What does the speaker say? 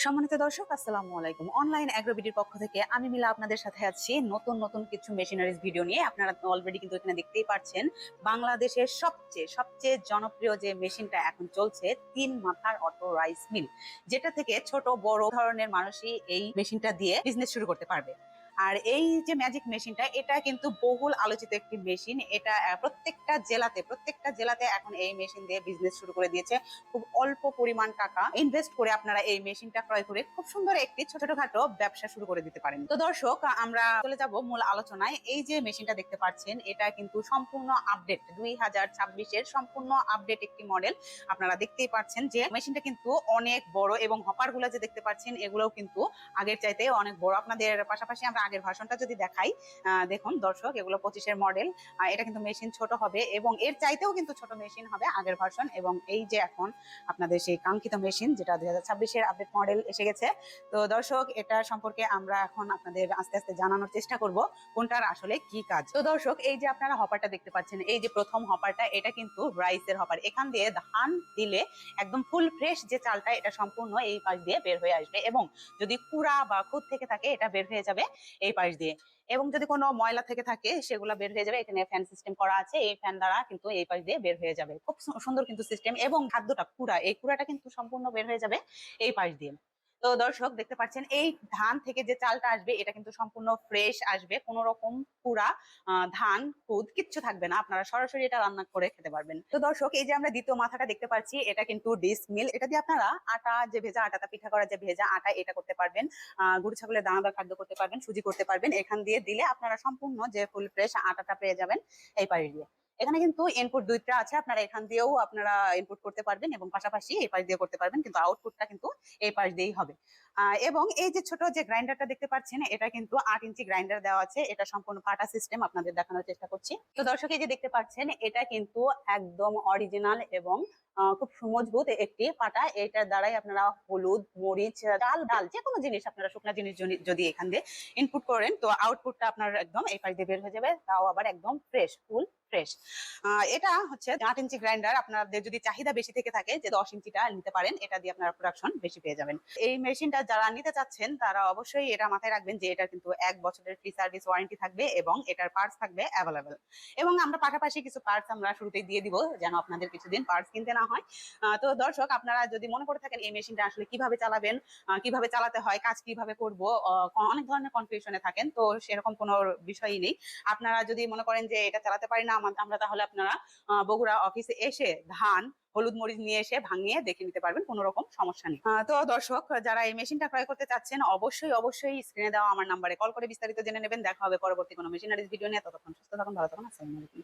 সম্মানিত দর্শক, আসসালামু আলাইকুম। অনলাইন অ্যাগ্রোবিডির পক্ষ থেকে আমি মিলা আপনাদের সাথে আছি নতুন নতুন কিছু মেশিনারিজ ভিডিও নিয়ে। আপনারা অলরেডি কিন্তু এখানে দেখতেই পাচ্ছেন বাংলাদেশের সবচেয়ে সবচেয়ে জনপ্রিয় যে মেশিনটা এখন চলছে, 3 মাথার অটো রাইস মিল, যেটা থেকে ছোট বড় ধরনের মানুষই এই মেশিনটা দিয়ে বিজনেস শুরু করতে পারবে। আর এই যে ম্যাজিক মেশিনটা, এটা কিন্তু বহুল আলোচিত একটি মেশিন। এটা প্রত্যেকটা জেলাতে এখন এই মেশিন দিয়ে বিজনেস শুরু করে দিয়েছে। খুব অল্প পরিমাণ টাকা ইনভেস্ট করে আপনারা এই মেশিনটা ক্রয় করে খুব সুন্দর একটি ছোটখাটো ব্যবসা শুরু করে দিতে পারেন। তো দর্শক, আমরা চলে যাব মূল আলোচনায়। এই যে মেশিনটা দেখতে পাচ্ছেন, এটা কিন্তু সম্পূর্ণ আপডেট, 2026-এর সম্পূর্ণ আপডেট একটি মডেল। আপনারা দেখতেই পাচ্ছেন যে মেশিনটা কিন্তু অনেক বড়, এবং হপার গুলা যে দেখতে পাচ্ছেন এগুলোও কিন্তু আগের চাইতে অনেক বড়। আপনাদের পাশাপাশি আমরা আগের ভার্সনটা যদি দেখাই, দেখুন দর্শক, এগুলো 25-এর মডেল। এটা কিন্তু মেশিন ছোট হবে, এবং এর চাইতেও কিন্তু ছোট মেশিন হবে আগের ভার্সন। এবং এই যে এখন আপনাদের সেই কাঙ্ক্ষিত মেশিন, যেটা 2026-এর আপডেট মডেল এসে গেছে। তো দর্শক, এটা সম্পর্কে আমরা এখন আপনাদের আস্তে আস্তে জানানোর চেষ্টা করব কোনটার আসলে কি কাজ। তো দর্শক, এই যে আপনারা হপারটা দেখতে পাচ্ছেন, এই যে প্রথম হপারটা, এটা কিন্তু রাইসের হপার। এখান দিয়ে ধান দিলে একদম ফুল ফ্রেশ যে চালটা, এটা সম্পূর্ণ এই পাশ দিয়ে বের হয়ে আসবে, এবং যদি কুড়া বা খুদ থেকে থাকে এটা বের হয়ে যাবে এই পাশ দিয়ে। এবং যদি কোনো ময়লা থেকে থাকে সেগুলো বের হয়ে যাবে। এখানে ফ্যান সিস্টেম করা আছে, এই ফ্যান দ্বারা কিন্তু এই পাশ দিয়ে বের হয়ে যাবে। খুব সুন্দর কিন্তু সিস্টেম। এবং খাদ্যটা এই কুড়াটা কিন্তু সম্পূর্ণ বের হয়ে যাবে এই পাশ দিয়ে। তো দর্শক, দেখতে পাচ্ছেন এই ধান থেকে যে চালটা আসবে এটা কিন্তু সম্পূর্ণ ফ্রেশ আসবে, কোনো রকম কুড়া ধান খুদ কিচ্ছু থাকবে না। আপনারা সরাসরি এটা রান্না করে খেতে পারবেন। তো দর্শক, এই যে আমরা দ্বিতীয় মাথাটা দেখতে পাচ্ছি, এটা কিন্তু ডিস্ক মিল। এটা দিয়ে আপনারা আটা, যে ভেজা আটাটা, পিঠা করার যে ভেজা আটা, এটা করতে পারবেন। গরু ছাগলের দানাদার খাদ্য করতে পারবেন, সুজি করতে পারবেন। এখান দিয়ে দিলে আপনারা সম্পূর্ণ যে ফুল ফ্রেশ আটাটা পেয়ে যাবেন এই পাশ দিয়ে। এখানে কিন্তু ইনপুট দুইটা আছে, আপনারা এখান দিয়েও আপনারা ইনপুট করতে পারবেন, এবং পাশাপাশি এই পাশ দিয়ে করতে পারবেন, কিন্তু আউটপুটটা কিন্তু এই পাশ দিয়েই হবে। এবং এই যে ছোট যে গ্রাইন্ডারটা দেখতে পাচ্ছেন, এটা কিন্তু 8 ইঞ্চি গ্রাইন্ডার দেওয়া আছে। এটা সম্পূর্ণ পাটা সিস্টেম, আপনাদের দেখানোর চেষ্টা করছি। তো দর্শক, এই যে দেখতে পাচ্ছেন, এটা কিন্তু একদম অরিজিনাল এবং খুব সুমজবুত একটি পাটা। এটার দ্বারাই আপনারা হলুদ, মরিচ, চাল, ডাল, যে কোনো জিনিস আপনারা শুকনা জিনিস যদি এখান দিয়ে ইনপুট করেন, তো আউটপুটটা আপনার একদম এই পাশ দিয়ে বের হয়ে যাবে, তাও আবার একদম ফ্রেশ, ফুল ফ্রেশ। এটা হচ্ছে 8 ইঞ্চি গ্রাইন্ডার। আপনাদের যদি চাহিদা বেশি থেকে থাকে, যে 10 ইঞ্চিটা নিতে পারেন, এটা দিয়ে আপনারা প্রোডাকশন বেশি পেয়ে যাবেন। এই মেশিনটা যারা নিতে চাচ্ছেন তারা অবশ্যই এটা মাথায় রাখবেন যে এটা কিন্তু 1 বছরের ফ্রি সার্ভিস ওয়ারেন্টি থাকবে, এবং এটার পার্টস থাকবে অ্যাভেলেবেল। এবং আমরা পাশাপাশি কিছু পার্টস আমরা শুরুতেই দিয়ে দিব, যেন আপনাদের কিছুদিন পার্টস কিনতে না হয়। তো দর্শক, আপনারা যদি মনে করে থাকেন এই মেশিনটা আসলে কিভাবে চালাবেন, কিভাবে চালাতে হয়, কাজ কিভাবে করব, অনেক ধরনের কনফিউশনে থাকেন, তো সেরকম কোনো বিষয়ই নেই। আপনারা যদি মনে করেন যে এটা চালাতে পারি না আমরা, তাহলে আপনারা বগুড়া অফিসে এসে ধান, হলুদ, মরিচ নিয়ে এসে ভাঙিয়ে দেখে নিতে পারবেন, কোনো রকম সমস্যা নেই। তো দর্শক, যারা এই মেশিনটা ক্রয় করতে চাচ্ছেন, অবশ্যই অবশ্যই স্ক্রিনে দেওয়া আমার নাম্বারে কল করে বিস্তারিত জেনে নেবেন। দেখা হবে পরবর্তী কোনো মেশিনারিজ ভিডিও নিয়ে। ততক্ষণ সুস্থ থাকুন, ভালো থাকুন। আসসালামু আলাইকুম।